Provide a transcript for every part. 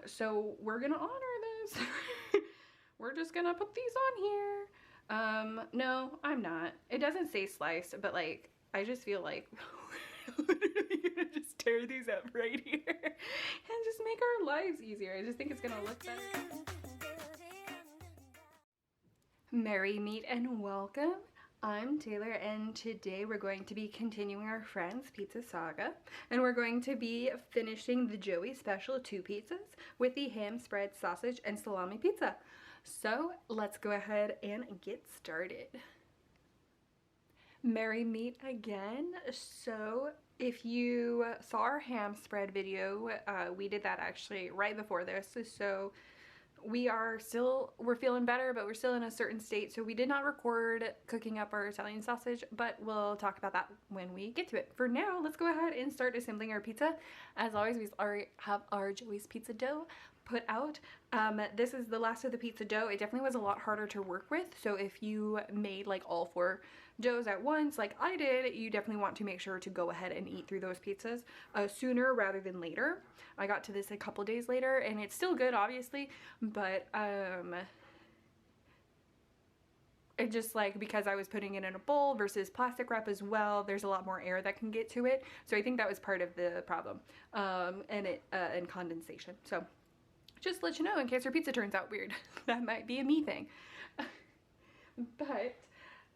So we're gonna honor this. We're just gonna put these on here. No, I'm not. It doesn't say sliced, but like, I just feel like we're literally gonna just tear these up right here and just make our lives easier. I just think it's gonna look better. Merry meet and welcome. I'm Taylor, and today we're going to be continuing our Friends Pizza Saga, and we're going to be finishing the Joey Special 2 pizzas with the ham spread, sausage, and salami pizza. So let's go ahead and get started. Merry meet again. So if you saw our ham spread video, we did that actually right before this. So we're feeling better, but we're still in a certain state. So we did not record cooking up our Italian sausage, but we'll talk about that when we get to it. For now, let's go ahead and start assembling our pizza. As always, we already have our Joey's pizza dough put out. This is the last of the pizza dough. It definitely was a lot harder to work with. So if you made like all 4 doughs at once, like I did, you definitely want to make sure to go ahead and eat through those pizzas sooner rather than later. I got to this a couple days later and it's still good, obviously, but it just, like, because I was putting it in a bowl versus plastic wrap as well, there's a lot more air that can get to it. So I think that was part of the problem, and condensation. So just to let you know, in case your pizza turns out weird, that might be a me thing. But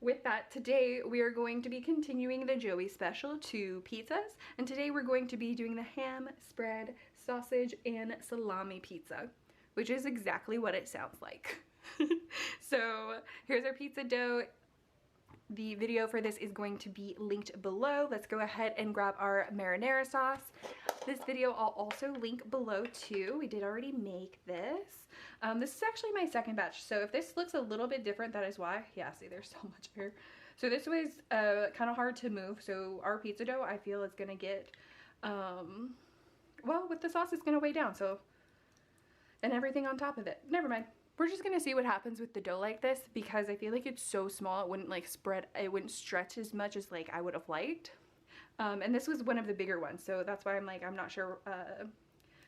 with that, today we are going to be continuing the Joey Special 2 pizzas, and today we're going to be doing the ham, spread, sausage, and salami pizza, which is exactly what it sounds like. So here's our pizza dough. The video for this is going to be linked below. Let's go ahead and grab our marinara sauce. This video I'll also link below too. We did already make this. This is actually my second batch, so if this looks a little bit different, that is why. Yeah, see, there's so much air. So this was kind of hard to move, so our pizza dough, I feel, is gonna get, well, with the sauce, it's gonna weigh down, so, and everything on top of it. Never mind. We're just gonna see what happens with the dough like this, because I feel like it's so small, it wouldn't like spread, it wouldn't stretch as much as like I would have liked. And this was one of the bigger ones, so that's why I'm like, I'm not sure.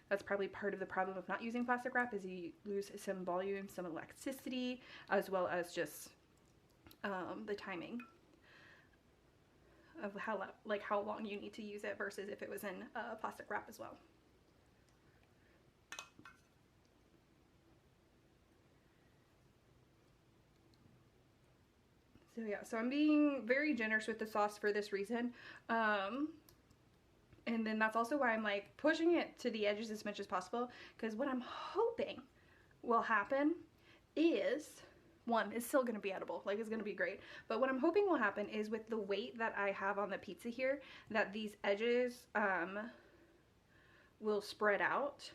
That's probably part of the problem of not using plastic wrap, is you lose some volume, some elasticity, as well as just the timing of how long you need to use it versus if it was in plastic wrap as well. So yeah, so I'm being very generous with the sauce for this reason. And then that's also why I'm like pushing it to the edges as much as possible, because what I'm hoping will happen is, one, it's still gonna be edible, like it's gonna be great. But what I'm hoping will happen is, with the weight that I have on the pizza here, that these edges will spread out.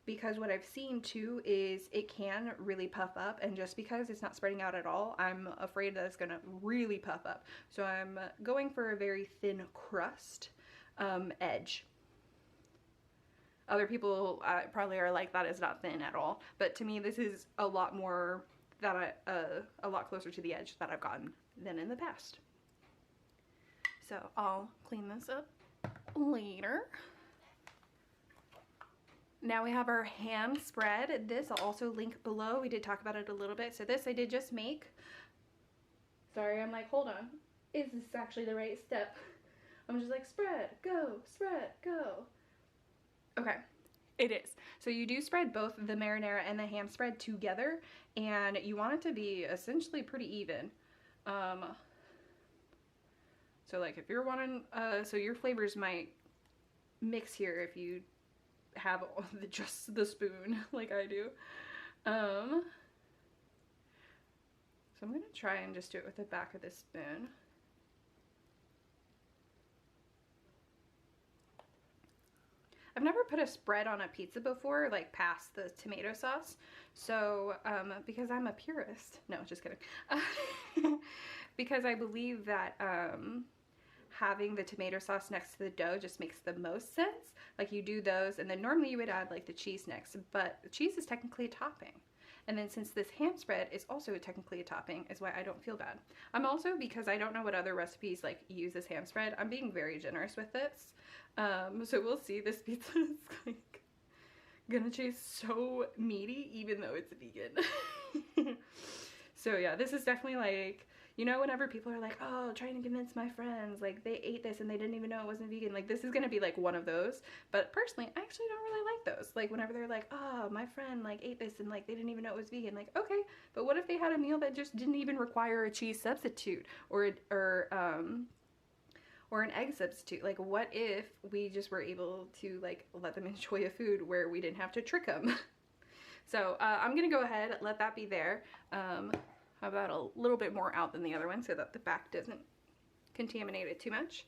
Because what I've seen too is it can really puff up, and just because it's not spreading out at all, I'm afraid that it's gonna really puff up. So I'm going for a very thin crust edge. Other people probably are like, that is not thin at all, but to me this is a lot more that a lot closer to the edge that I've gotten than in the past. So I'll clean this up later. Now we have our ham spread. This I'll also link below. We did talk about it a little bit. So this I did just make. Sorry, I'm like, hold on. Is this actually the right step? I'm just like, spread, go, go. Okay, it is. So you do spread both the marinara and the ham spread together, and you want it to be essentially pretty even. So like if you're wanting, so your flavors might mix here if you have just the spoon like I do. So I'm gonna try and just do it with the back of the spoon. I've never put a spread on a pizza before, like past the tomato sauce. So because I'm a purist, no, just kidding. Because I believe that having the tomato sauce next to the dough just makes the most sense. Like you do those, and then normally you would add like the cheese next, but the cheese is technically a topping. And then since this ham spread is also technically a topping, is why I don't feel bad. I'm also, because I don't know what other recipes like use this ham spread, I'm being very generous with this. So we'll see. This pizza is like gonna taste so meaty even though it's vegan. So yeah, this is definitely like, you know, whenever people are like, oh, trying to convince my friends, like they ate this and they didn't even know it wasn't vegan, like this is gonna be like one of those. But personally, I actually don't really like those. Like whenever they're like, oh, my friend like ate this and like they didn't even know it was vegan, like okay, but what if they had a meal that just didn't even require a cheese substitute or an egg substitute? Like what if we just were able to like let them enjoy a food where we didn't have to trick them? So I'm gonna go ahead, let that be there. How about a little bit more out than the other one so that the back doesn't contaminate it too much.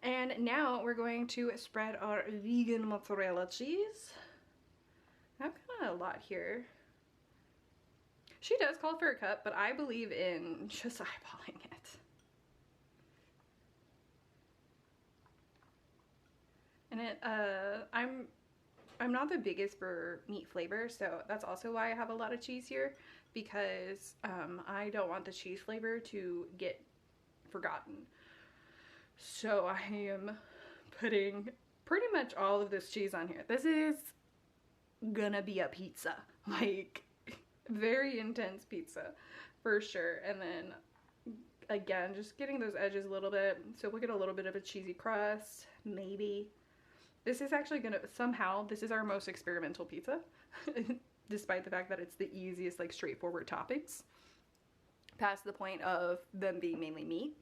And now we're going to spread our vegan mozzarella cheese. I've got a lot here. She does call for a cup, but I believe in just eyeballing it. And I'm not the biggest for meat flavor, so that's also why I have a lot of cheese here, because I don't want the cheese flavor to get forgotten. So I am putting pretty much all of this cheese on here. This is gonna be a pizza, like very intense pizza for sure. And then again, just getting those edges a little bit, so we'll get a little bit of a cheesy crust, maybe. This is actually gonna, somehow, this is our most experimental pizza, despite the fact that it's the easiest, like, straightforward toppings, past the point of them being mainly meat.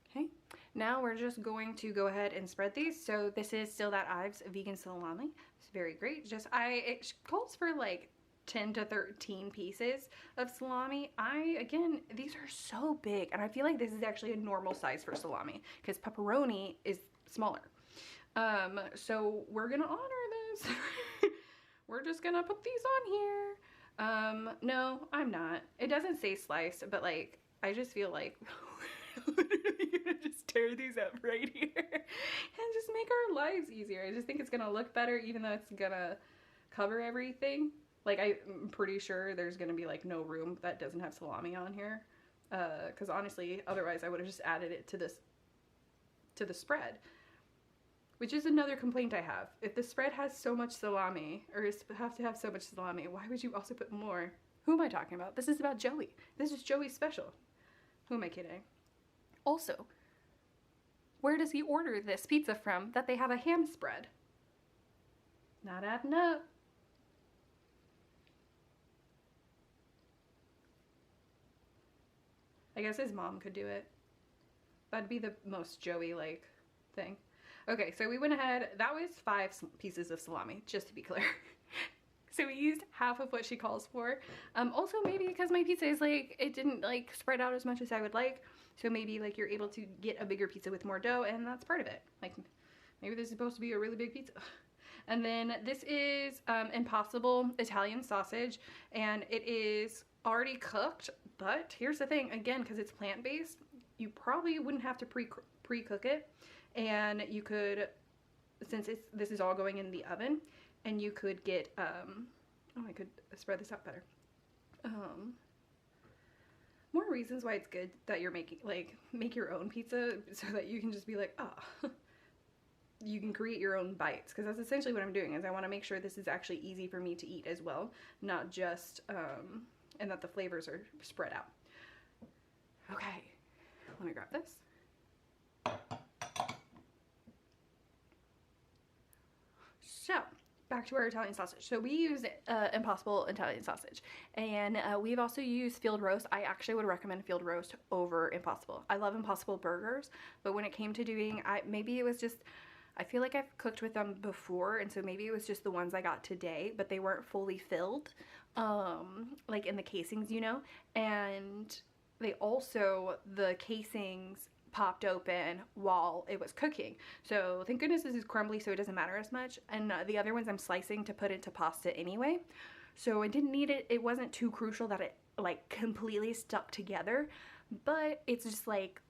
Okay, now we're just going to go ahead and spread these. So this is Still That Ives vegan salami. It's very great. It calls for like 10 to 13 pieces of salami. Again, these are so big, and I feel like this is actually a normal size for salami because pepperoni is smaller. So we're gonna honor this. We're just gonna put these on here. No, I'm not. It doesn't say sliced, but like, I just feel like we're literally gonna just tear these up right here and just make our lives easier. I just think it's gonna look better, even though it's gonna cover everything. Like, I'm pretty sure there's gonna be like no room that doesn't have salami on here. Cause honestly, otherwise I would have just added it to the spread. Which is another complaint I have. If the spread has so much salami, or have to have so much salami, why would you also put more? Who am I talking about? This is about Joey. This is Joey's special. Who am I kidding? Also, where does he order this pizza from that they have a ham spread? Not adding up. I guess his mom could do it. That'd be the most Joey-like thing. Okay, so we went ahead, that was 5 pieces of salami, just to be clear. So we used half of what she calls for. Also maybe because my pizza is like, it didn't like spread out as much as I would like. So maybe like you're able to get a bigger pizza with more dough, and that's part of it. Like maybe this is supposed to be a really big pizza. And then this is Impossible Italian sausage, and it is already cooked. But here's the thing, again, because it's plant-based, you probably wouldn't have to pre-cook it. And you could, since this is all going in the oven, and you could get, oh, I could spread this out better. More reasons why it's good that you're making, like, make your own pizza so that you can just be like, oh, you can create your own bites. Because that's essentially what I'm doing, is I want to make sure this is actually easy for me to eat as well, not just, and that the flavors are spread out. Okay, let me grab this. So, back to our Italian sausage. So we use Impossible Italian sausage, and we've also used field roast. I actually would recommend field roast over Impossible. I love Impossible burgers, but when it came to doing, maybe it was just, I feel like I've cooked with them before, and so maybe it was just the ones I got today, but they weren't fully filled, like in the casings, you know, and they also, the casings popped open while it was cooking. So thank goodness this is crumbly, so it doesn't matter as much. And the other ones I'm slicing to put into pasta anyway. So I didn't need it. It wasn't too crucial that it like completely stuck together, but it's just like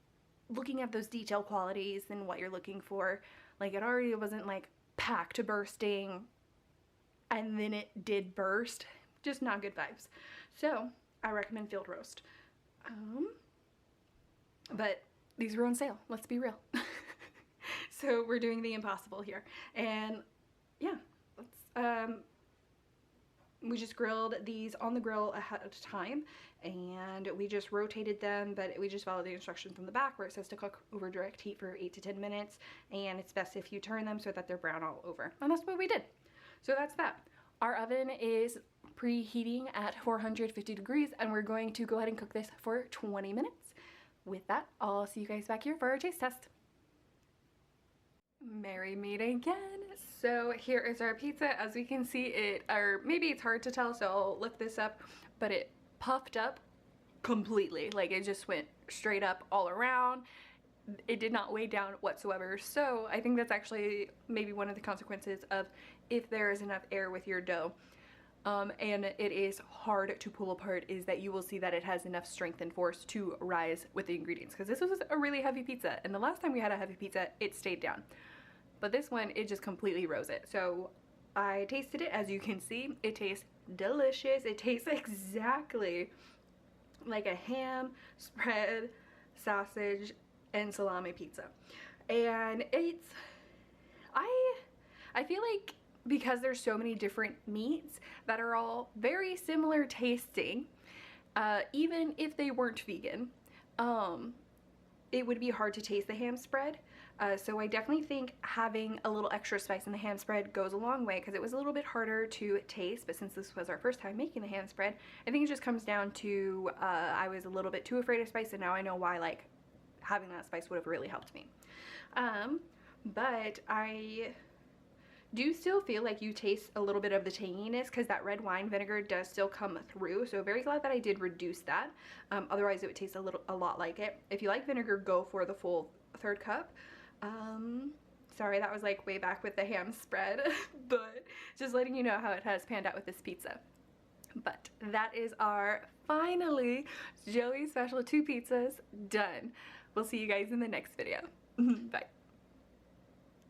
looking at those detail qualities and what you're looking for. Like it already wasn't like packed to bursting and then it did burst. Just not good vibes. So I recommend field roast. But these were on sale, let's be real. So we're doing the Impossible here. And yeah, let's we just grilled these on the grill ahead of time, and we just rotated them, but we just followed the instructions from the back where it says to cook over direct heat for 8 to 10 minutes, and it's best if you turn them so that they're brown all over. And that's what we did. So that's that. Our oven is preheating at 450 degrees, and we're going to go ahead and cook this for 20 minutes. With that, I'll see you guys back here for our taste test. Merry meet again. So here is our pizza. As we can see, or maybe it's hard to tell, so I'll look this up, but it puffed up completely. Like, it just went straight up all around. It did not weigh down whatsoever. So I think that's actually maybe one of the consequences of if there is enough air with your dough. And it is hard to pull apart, is that you will see that it has enough strength and force to rise with the ingredients, because this was a really heavy pizza, and the last time we had a heavy pizza it stayed down, but this one it just completely rose it. So I tasted it. As you can see, it tastes delicious. It tastes exactly like a ham, spread, sausage, and salami pizza. And it's, I feel like, because there's so many different meats that are all very similar tasting, even if they weren't vegan, it would be hard to taste the ham spread. So I definitely think having a little extra spice in the ham spread goes a long way, because it was a little bit harder to taste, but since this was our first time making the ham spread, I think it just comes down to I was a little bit too afraid of spice, and now I know why, like, having that spice would have really helped me. But I do still feel like you taste a little bit of the tanginess, because that red wine vinegar does still come through, so very glad that I did reduce that. Otherwise it would taste a lot like it. If you like vinegar, go for the full 1/3 cup. Sorry, that was like way back with the ham spread, but just letting you know how it has panned out with this pizza. But that is our finally Joey special 2 pizzas done. We'll see you guys in the next video. Bye.